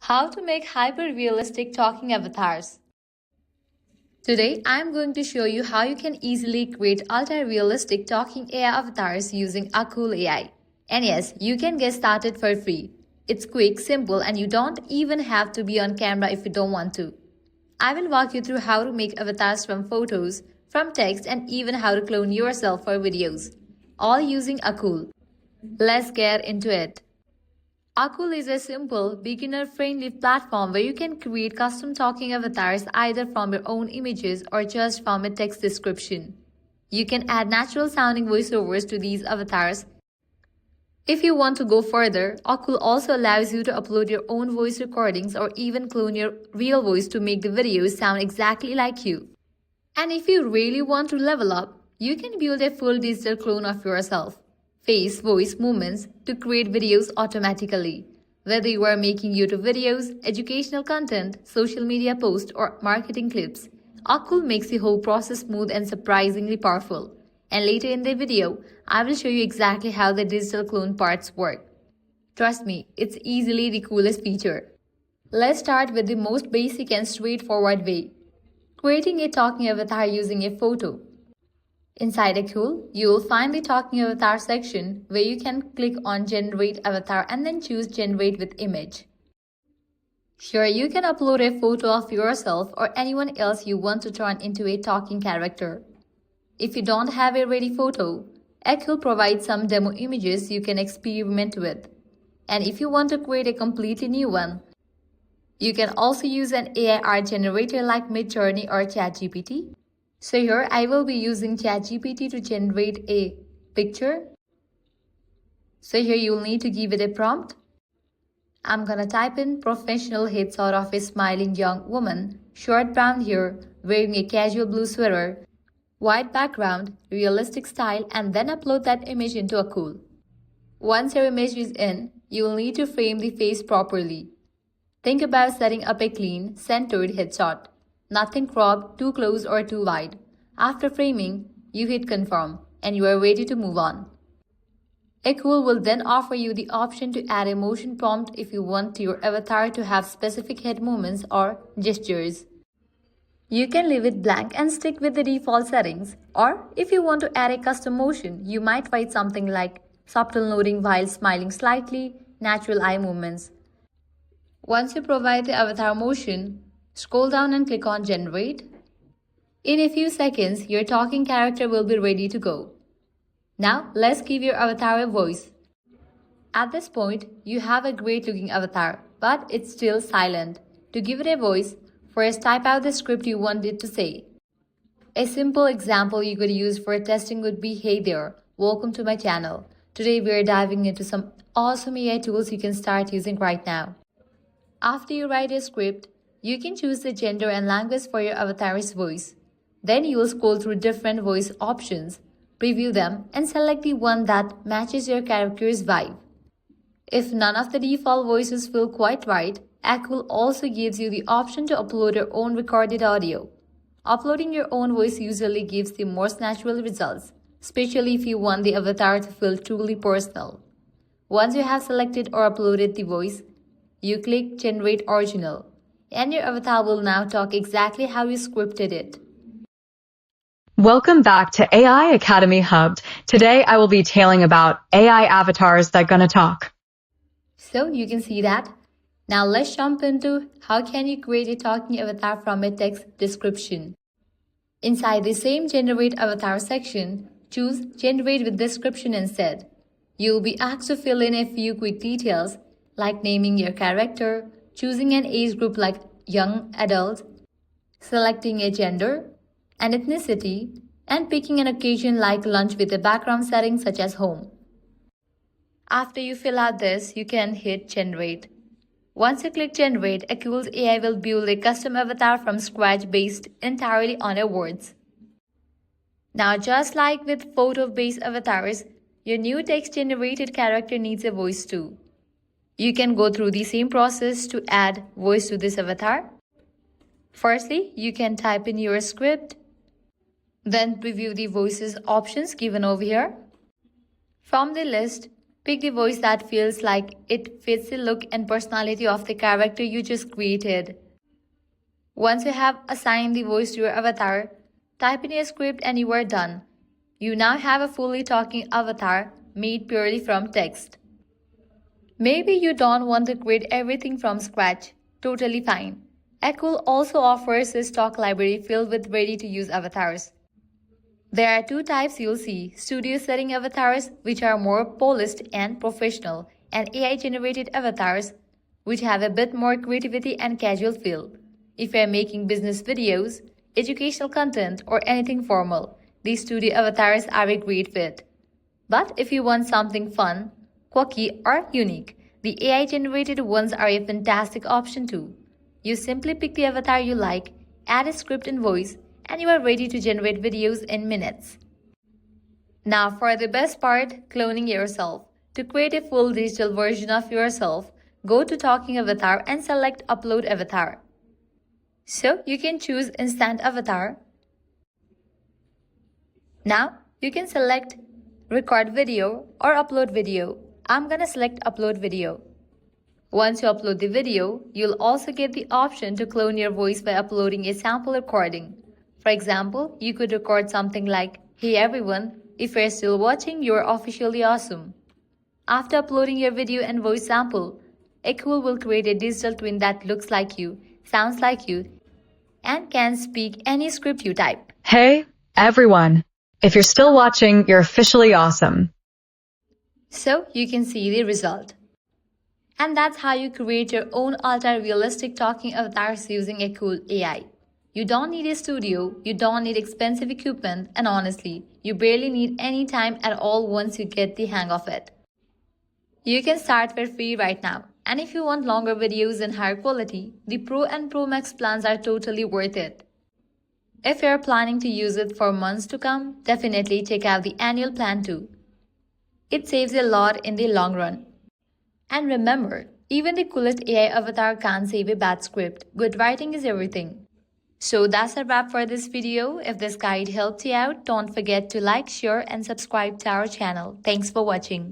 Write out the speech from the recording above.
How to make hyper-realistic talking avatars. Today, I'm going to show you how you can easily create ultra-realistic talking AI avatars using Akool AI. And yes, you can get started for free. It's quick, simple, and you don't even have to be on camera if you don't want to. I will walk you through how to make avatars from photos, from text, and even how to clone yourself for videos, all using Akool. Let's get into it. Akool is a simple, beginner-friendly platform where you can create custom talking avatars either from your own images or just from a text description. You can add natural-sounding voiceovers to these avatars. If you want to go further, Akool also allows you to upload your own voice recordings or even clone your real voice to make the videos sound exactly like you. And if you really want to level up, you can build a full digital clone of yourself. Face, voice, movements to create videos automatically. Whether you are making YouTube videos, educational content, social media posts, or marketing clips, Akool makes the whole process smooth and surprisingly powerful. And later in the video, I will show you exactly how the digital clone parts work. Trust me, it's easily the coolest feature. Let's start with the most basic and straightforward way. Creating a talking avatar using a photo. Inside Akool, you will find the Talking Avatar section where you can click on Generate Avatar and then choose Generate with Image. Here you can upload a photo of yourself or anyone else you want to turn into a talking character. If you don't have a ready photo, Akool provides some demo images you can experiment with. And if you want to create a completely new one, you can also use an AI art generator like Midjourney or ChatGPT. So here I will be using ChatGPT to generate a picture. So here you'll need to give it a prompt. I'm gonna type in professional headshot of a smiling young woman, short brown hair, wearing a casual blue sweater, white background, realistic style, and then upload that image into Akool. Once your image is in, you will need to frame the face properly. Think about setting up a clean, centered headshot. Nothing cropped, too close or too wide. After framing, you hit confirm and you are ready to move on. Akool will then offer you the option to add a motion prompt if you want your avatar to have specific head movements or gestures. You can leave it blank and stick with the default settings, or if you want to add a custom motion, you might write something like subtle nodding while smiling slightly, natural eye movements. Once you provide the avatar motion, scroll down and click on Generate. In a few seconds, your talking character will be ready to go. Now, let's give your avatar a voice. At this point, you have a great looking avatar, but it's still silent. To give it a voice, first type out the script you want it to say. A simple example you could use for testing would be, "Hey there, welcome to my channel. Today we are diving into some awesome AI tools you can start using right now." After you write a script, you can choose the gender and language for your avatar's voice. Then you will scroll through different voice options, preview them, and select the one that matches your character's vibe. If none of the default voices feel quite right, Akool also gives you the option to upload your own recorded audio. Uploading your own voice usually gives the most natural results, especially if you want the avatar to feel truly personal. Once you have selected or uploaded the voice, you click Generate Original, and your avatar will now talk exactly how you scripted it. Welcome back to AI Academy Hub. Today I will be telling about AI avatars that gonna talk. So you can see that. Now let's jump into how can you create a talking avatar from a text description. Inside the same Generate Avatar section, choose Generate with Description instead. You will be asked to fill in a few quick details like naming your character, choosing an age group like young adult, selecting a gender and ethnicity, and picking an occasion like lunch with a background setting such as home. After you fill out this, you can hit Generate. Once you click Generate, Akool's AI will build a custom avatar from scratch based entirely on your words. Now, just like with photo-based avatars, your new text-generated character needs a voice too. You can go through the same process to add voice to this avatar. Firstly, you can type in your script, then preview the voices options given over here. From the list, Pick the voice that feels like it fits the look and personality of the character you just created. Once you have assigned the voice to your avatar, type in a script and you are done. You now have a fully talking avatar made purely from text. Maybe you don't want to create everything from scratch. Totally fine. Akool also offers a stock library filled with ready-to-use avatars. There are two types you'll see: studio setting avatars, which are more polished and professional, and AI generated avatars, which have a bit more creativity and casual feel. If you're making business videos, educational content, or anything formal, these studio avatars are a great fit. But if you want something fun, quirky, or unique, the AI generated ones are a fantastic option too. You simply pick the avatar you like, add a script and voice, and you are ready to generate videos in minutes. Now for the best part, cloning yourself. To create a full digital version of yourself, go to Talking Avatar and select Upload Avatar. So you can choose Instant Avatar. Now you can select Record Video or Upload Video. I'm gonna select Upload Video. Once you upload the video, you'll also get the option to clone your voice by uploading a sample recording. For example, you could record something like, "Hey everyone, if you're still watching, you're officially awesome." After uploading your video and voice sample, Akool will create a digital twin that looks like you, sounds like you, and can speak any script you type. Hey, everyone. If you're still watching, you're officially awesome. So you can see the result. And that's how you create your own ultra-realistic talking avatars using Akool AI. You don't need a studio, you don't need expensive equipment, and honestly, you barely need any time at all once you get the hang of it. You can start for free right now. And if you want longer videos and higher quality, the Pro and Pro Max plans are totally worth it. If you're planning to use it for months to come, definitely check out the annual plan too. It saves a lot in the long run. And remember, even the coolest AI avatar can't save a bad script. Good writing is everything. So that's a wrap for this video. If this guide helped you out, don't forget to like, share, and subscribe to our channel. Thanks for watching.